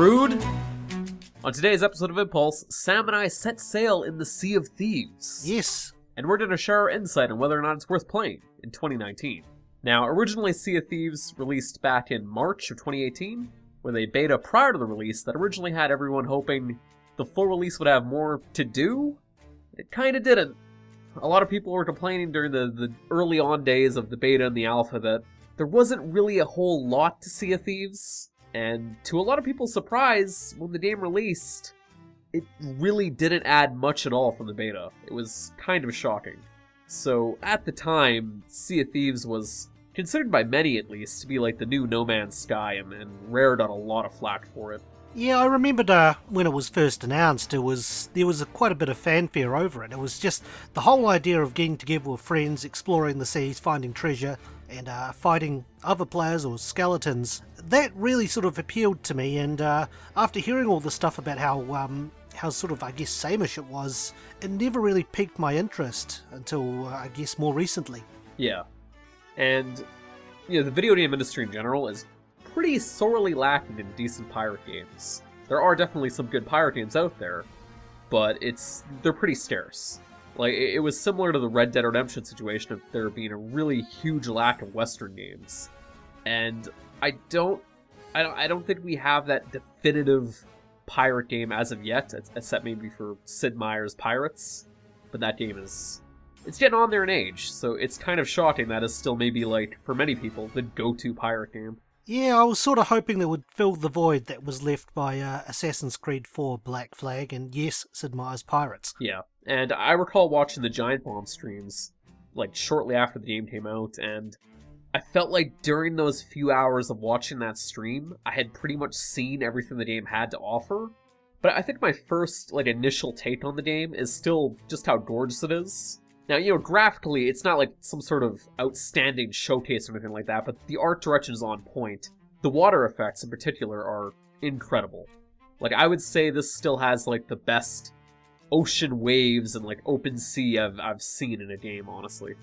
Rude! On today's episode of Impulse, Sam and I set sail in the Sea of Thieves. Yes. And we're going to share our insight on whether or not it's worth playing in 2019. Now, originally Sea of Thieves released back in March of 2018, with a beta prior to the release that originally had everyone hoping the full release would have more to do. It kinda didn't. A lot of people were complaining during the early on days of the beta and the alpha that there wasn't really a whole lot to Sea of Thieves. And to a lot of people's surprise, when the game released, it really didn't add much at all from the beta. It was kind of shocking. So, at the time, Sea of Thieves was considered by many at least to be like the new No Man's Sky, and Rare got a lot of flack for it. Yeah, I remembered when it was first announced, there was quite a bit of fanfare over it. It was just the whole idea of getting together with friends, exploring the seas, finding treasure, and fighting other players or skeletons. That really sort of appealed to me, and after hearing all the stuff about how sort of, I guess, sameish it was, it never really piqued my interest until, I guess, more recently. Yeah. And, the video game industry in general is pretty sorely lacking in decent pirate games. There are definitely some good pirate games out there, but they're pretty scarce. Like, it was similar to the Red Dead Redemption situation of there being a really huge lack of Western games. And I don't think we have that definitive pirate game as of yet, except maybe for Sid Meier's Pirates. But that game it's getting on there in age, so it's kind of shocking that is still maybe, like, for many people, the go-to pirate game. Yeah, I was sort of hoping that would fill the void that was left by Assassin's Creed 4 Black Flag, and yes, Sid Meier's Pirates. Yeah, and I recall watching the Giant Bomb streams, like, shortly after the game came out, and I felt like during those few hours of watching that stream, I had pretty much seen everything the game had to offer. But I think my first, like, initial take on the game is still just how gorgeous it is. Now, graphically, it's not like some sort of outstanding showcase or anything like that, but the art direction is on point. The water effects, in particular, are incredible. Like, I would say this still has, like, the best ocean waves and, like, open sea I've seen in a game, honestly.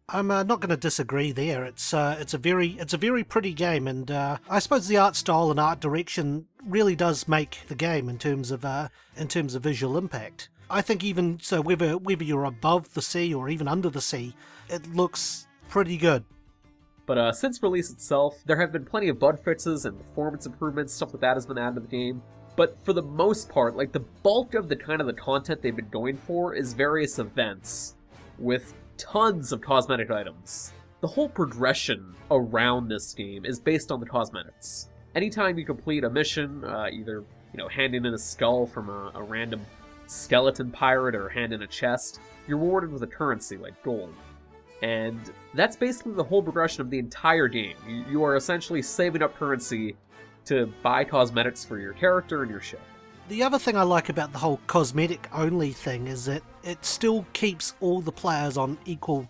I'm not going to disagree there. It's a very pretty game, and I suppose the art style and art direction really does make the game in terms of visual impact. I think even so, whether you're above the sea or even under the sea, it looks pretty good. But since release itself, there have been plenty of bug fixes and performance improvements, stuff like that has been added to the game. But for the most part, like, the bulk of the content they've been going for is various events with tons of cosmetic items. The whole progression around this game is based on the cosmetics. Anytime you complete a mission, either handing in a skull from a random skeleton pirate or hand in a chest, you're rewarded with a currency like gold. And that's basically the whole progression of the entire game. You are essentially saving up currency to buy cosmetics for your character and your ship. The other thing I like about the whole cosmetic-only thing is that it still keeps all the players on equal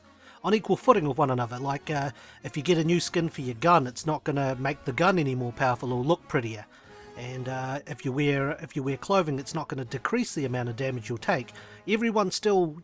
footing with one another. Like, if you get a new skin for your gun, it's not going to make the gun any more powerful or look prettier. And if you wear clothing, it's not going to decrease the amount of damage you'll take. Everyone still,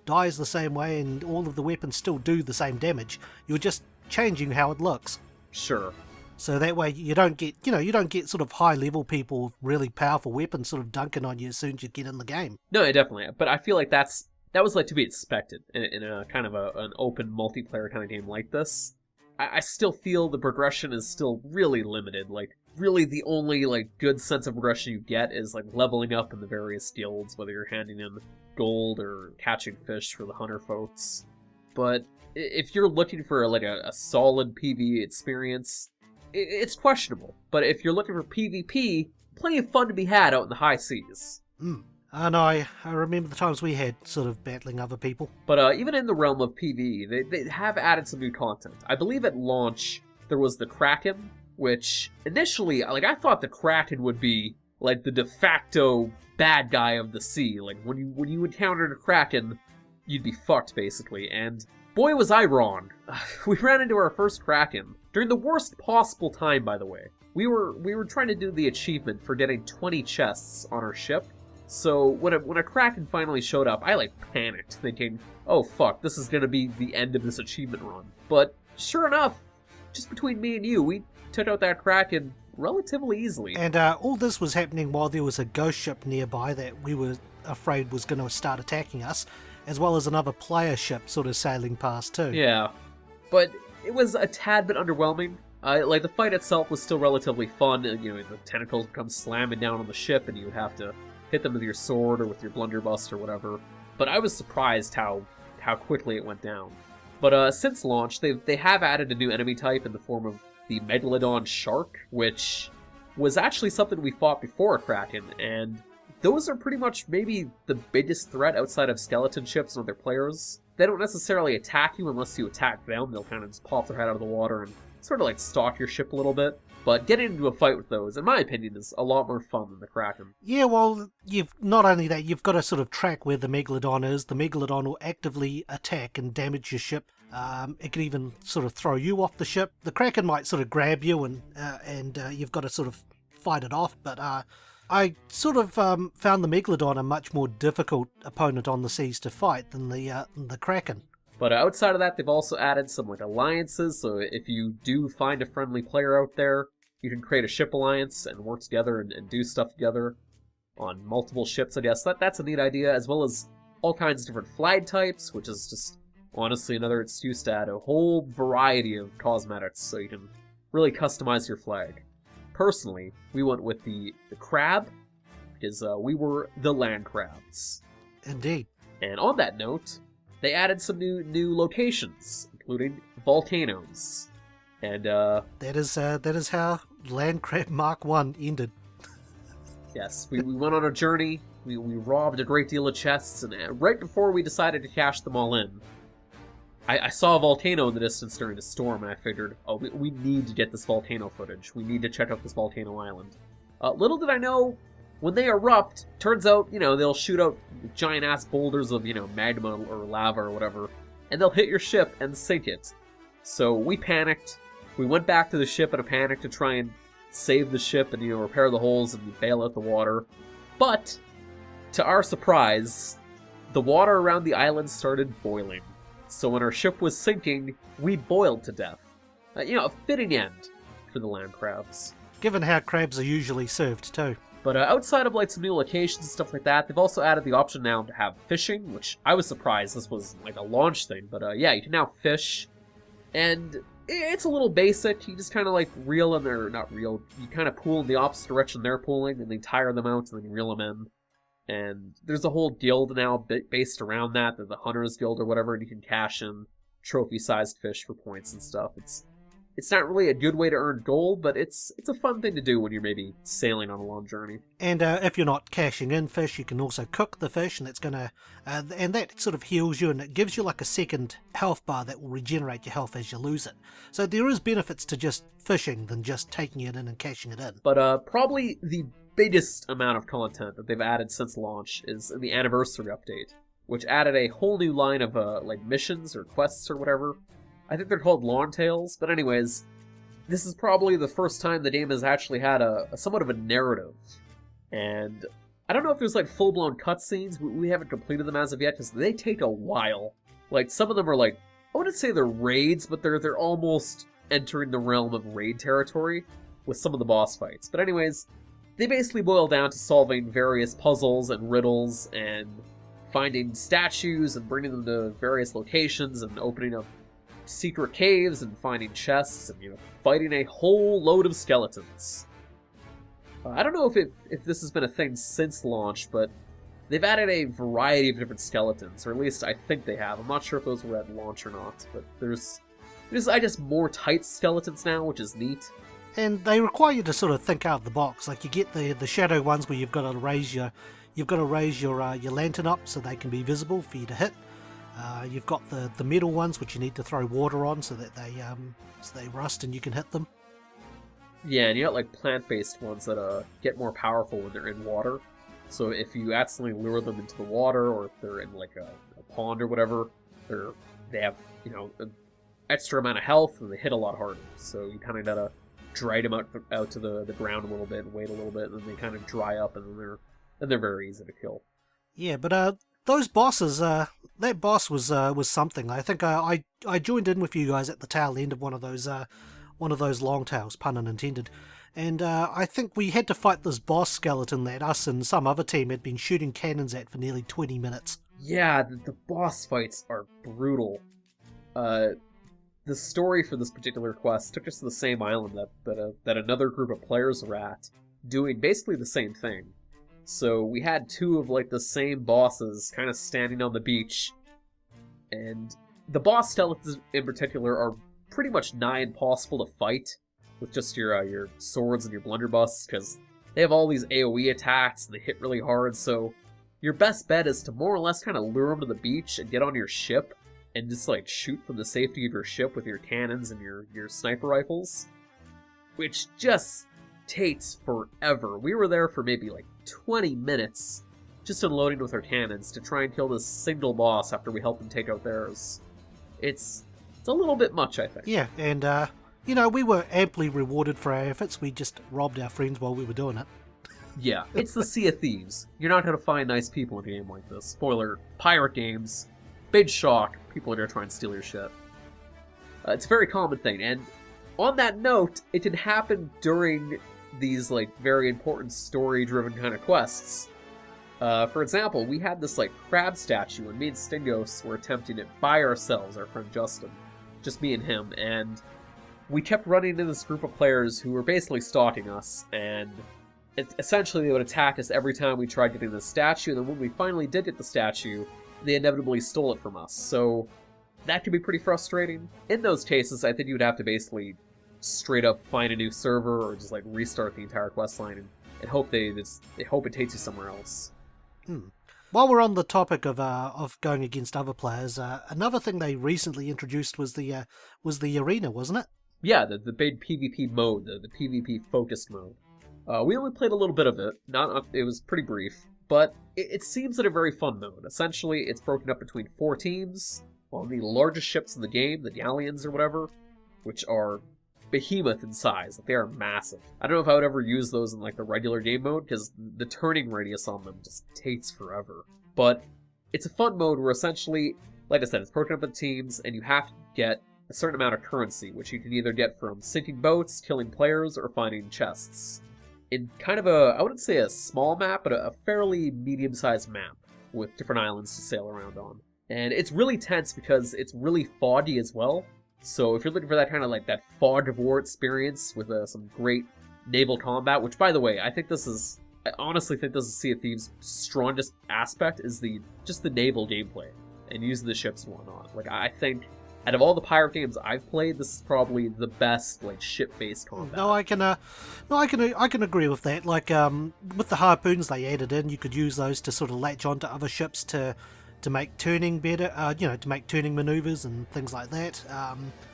dies the same way, and all of the weapons still do the same damage. You're just changing how it looks. Sure. So that way you don't get sort of high-level people with really powerful weapons sort of dunking on you as soon as you get in the game. No, definitely. But I feel like that was like to be expected in a kind of an open multiplayer kind of game like this. I still feel the progression is still really limited. Like, really the only, like, good sense of progression you get is, like, leveling up in the various guilds, whether you're handing in gold or catching fish for the hunter folks. But if you're looking for, like, a solid PvE experience, it's questionable. But if you're looking for PvP, plenty of fun to be had out in the high seas. And I remember the times we had sort of battling other people. But even in the realm of PvE, they have added some new content. I believe at launch, there was the Kraken, which initially, like, I thought the Kraken would be, like, the de facto bad guy of the sea. Like, when you encountered a Kraken, you'd be fucked, basically. And boy, was I wrong. We ran into our first Kraken during the worst possible time, by the way. We were trying to do the achievement for getting 20 chests on our ship. So when a Kraken finally showed up, I, like, panicked, thinking, oh fuck, this is gonna be the end of this achievement run. But sure enough, just between me and you, we took out that Kraken relatively easily. And all this was happening while there was a ghost ship nearby that we were afraid was going to start attacking us, as well as another player ship sort of sailing past too. Yeah, but it was a tad bit underwhelming. Like, the fight itself was still relatively fun. You know, the tentacles would come slamming down on the ship, and you would have to hit them with your sword or with your blunderbuss or whatever. But I was surprised how quickly it went down. But since launch, they have added a new enemy type in the form of the Megalodon Shark, which was actually something we fought before a Kraken, and those are pretty much maybe the biggest threat outside of skeleton ships and other players. They don't necessarily attack you unless you attack them. They'll kind of just pop their head out of the water and sort of like stalk your ship a little bit. But getting into a fight with those, in my opinion, is a lot more fun than the Kraken. Yeah, well, you've not only that, you've got to sort of track where the Megalodon is. The Megalodon will actively attack and damage your ship. It can even sort of throw you off the ship. The Kraken might sort of grab you, and you've got to sort of fight it off. But I sort of found the Megalodon a much more difficult opponent on the seas to fight than the Kraken. But outside of that, they've also added some like alliances. So if you do find a friendly player out there, you can create a ship alliance and work together and do stuff together on multiple ships, I guess. That's a neat idea, as well as all kinds of different flag types, which is just honestly another excuse to add a whole variety of cosmetics so you can really customize your flag. Personally, we went with the crab, because we were the land crabs. Indeed. And on that note, they added some new locations, including volcanoes. And that is how Land Crab Mark 1 ended. Yes, we went on a journey, we robbed a great deal of chests, and right before we decided to cash them all in, I saw a volcano in the distance during a storm, and I figured, oh, we need to get this volcano footage. We need to check out this volcano island. Little did I know, when they erupt, turns out, they'll shoot out giant-ass boulders of, magma or lava or whatever, and they'll hit your ship and sink it. So we panicked. We went back to the ship in a panic to try and save the ship and, repair the holes and bail out the water. But, to our surprise, the water around the island started boiling. So when our ship was sinking, we boiled to death. A fitting end for the land crabs. Given how crabs are usually served, too. But outside of like some new locations and stuff like that, they've also added the option now to have fishing, which I was surprised this was like a launch thing. But yeah, you can now fish. And it's a little basic. You just kind of like reel in there, not reel, you kind of pool in the opposite direction they're pooling, and then tire them out, and then you reel them in. And there's a whole guild now based around that, the Hunters Guild or whatever, and you can cash in trophy-sized fish for points and stuff. It's not really a good way to earn gold, but it's a fun thing to do when you're maybe sailing on a long journey. And if you're not cashing in fish, you can also cook the fish, and it's gonna and that sort of heals you, and it gives you like a second health bar that will regenerate your health as you lose it. So there is benefits to just fishing than just taking it in and cashing it in. But probably the biggest amount of content that they've added since launch is in the anniversary update, which added a whole new line of like missions or quests or whatever. I think they're called Long Tails, but anyways, this is probably the first time the game has actually had a somewhat of a narrative. And I don't know if there's like full-blown cutscenes, we haven't completed them as of yet, because they take a while. Like, some of them are like, I wouldn't say they're raids, but they're almost entering the realm of raid territory with some of the boss fights. But anyways, they basically boil down to solving various puzzles and riddles, and finding statues and bringing them to various locations, and opening up secret caves and finding chests, and fighting a whole load of skeletons. I don't know if this has been a thing since launch, but they've added a variety of different skeletons, or at least I think they have. I'm not sure if those were at launch or not, but there's I guess more tight skeletons now, which is neat. And they require you to sort of think out of the box. Like, you get the shadow ones where you've got to raise your lantern up so they can be visible for you to hit. You've got the metal ones, which you need to throw water on so that they rust and you can hit them. Yeah, and you got like plant-based ones that get more powerful when they're in water. So if you accidentally lure them into the water, or if they're in like a pond or whatever, they have an extra amount of health and they hit a lot harder. So you kind of gotta drag them out to the ground a little bit and wait a little bit, and then they kind of dry up, and then they're very easy to kill. Yeah, but those bosses, that boss was something. I think I joined in with you guys at the tail end of one of those long tails, pun unintended, And I think we had to fight this boss skeleton that us and some other team had been shooting cannons at for nearly 20 minutes. Yeah, the boss fights are brutal. The story for this particular quest took us to the same island that another group of players were at, doing basically the same thing. So we had two of like the same bosses kind of standing on the beach, and the boss skeletons in particular are pretty much nigh impossible to fight with just your swords and your blunderbuss, because they have all these AoE attacks and they hit really hard. So your best bet is to more or less kind of lure them to the beach and get on your ship and just like shoot from the safety of your ship with your cannons and your sniper rifles, which just takes forever. We were there for maybe like 20 minutes just unloading with our cannons to try and kill this single boss after we helped them take out theirs. It's a little bit much, I think. Yeah, and we were amply rewarded for our efforts. We just robbed our friends while we were doing it. Yeah, it's the Sea of Thieves. You're not going to find nice people in a game like this. Spoiler, pirate games, big shock, people are going to try and steal your shit. It's a very common thing, and on that note, it can happen during these like very important story-driven kind of quests. For example, we had this like crab statue, and me and Stingos were attempting it by ourselves, our friend Justin. Just me and him, and we kept running into this group of players who were basically stalking us, and essentially they would attack us every time we tried getting the statue, and then when we finally did get the statue, they inevitably stole it from us. So that could be pretty frustrating. In those cases, I think you would have to basically straight up find a new server or just like restart the entire questline and hope they hope it takes you somewhere else. While we're on the topic of going against other players, another thing they recently introduced was the arena, wasn't it? Yeah, the big PvP mode, the PvP focused mode. We only played a little bit of it. It was pretty brief, but it seems like a very fun mode. Essentially, it's broken up between 4 teams on the largest ships in the game, the galleons or whatever, which are behemoth in size. Like, they are massive. I don't know if I would ever use those in like the regular game mode, because the turning radius on them just takes forever. But it's a fun mode where essentially, like I said, it's broken up into teams, and you have to get a certain amount of currency, which you can either get from sinking boats, killing players, or finding chests. In kind of I wouldn't say a small map, but a fairly medium-sized map with different islands to sail around on. And it's really tense because it's really foggy as well. So if you're looking for that kind of like that fog of war experience with some great naval combat, which by the way, I honestly think this is Sea of Thieves' strongest aspect, is just the naval gameplay and using the ships and whatnot. Like, I think out of all the pirate games I've played, this is probably the best like ship-based combat. No, I can agree with that. Like with the harpoons they added in, you could use those to sort of latch onto other ships to make turning better, to make turning maneuvers and things like that.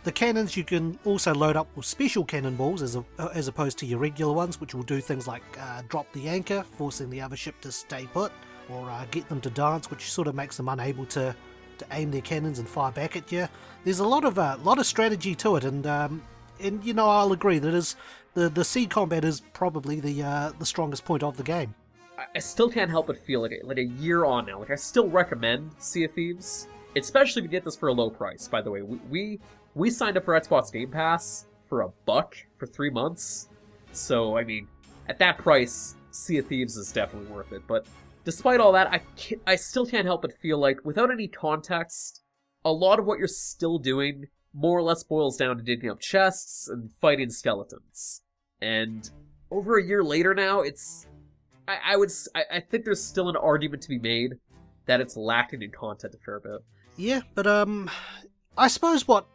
The cannons you can also load up with special cannonballs as opposed to your regular ones, which will do things like drop the anchor, forcing the other ship to stay put, or get them to dance, which sort of makes them unable to aim their cannons and fire back at you. There's a lot of strategy to it, and I'll agree that the sea combat is probably the strongest point of the game. I still can't help but feel like a year on now. Like, I still recommend Sea of Thieves, especially if you get this for a low price. By the way, we signed up for Xbox Game Pass for $1 for 3 months. So I mean, at that price, Sea of Thieves is definitely worth it. But despite all that, I still can't help but feel like, without any context, a lot of what you're still doing more or less boils down to digging up chests and fighting skeletons. And over a year later now, I think there's still an argument to be made that it's lacking in content a fair bit. Yeah, but I suppose what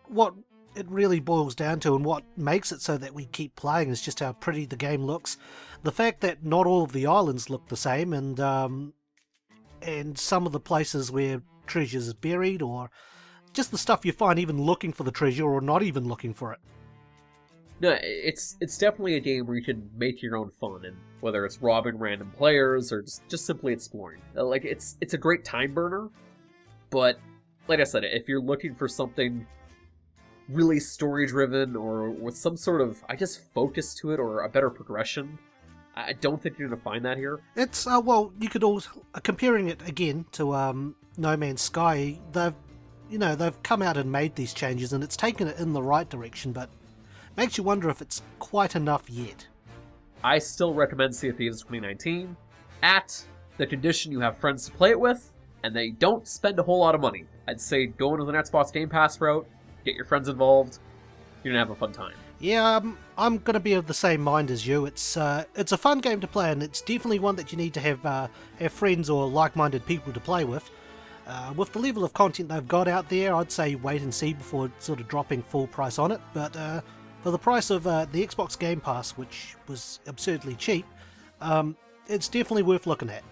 it really boils down to, and what makes it so that we keep playing, is just how pretty the game looks. The fact that not all of the islands look the same, and some of the places where treasures is buried, or just the stuff you find even looking for the treasure or not even looking for it. No, it's definitely a game where you can make your own fun, and whether it's robbing random players or just simply exploring. Like, it's a great time burner, but like I said, if you're looking for something really story-driven or with some sort of, focus to it or a better progression, I don't think you're going to find that here. It's, you could also, comparing it again to No Man's Sky, they've come out and made these changes, and it's taken it in the right direction, but makes you wonder if it's quite enough yet. I still recommend Sea of Thieves 2019 at the condition you have friends to play it with and they don't spend a whole lot of money. I'd say go into the Xbox Game Pass route, get your friends involved, you're gonna have a fun time. Yeah, I'm gonna be of the same mind as you. It's a fun game to play, and it's definitely one that you need to have friends or like-minded people to play with. With the level of content they've got out there, I'd say wait and see before sort of dropping full price on it. But for the price of the Xbox Game Pass, which was absurdly cheap, it's definitely worth looking at.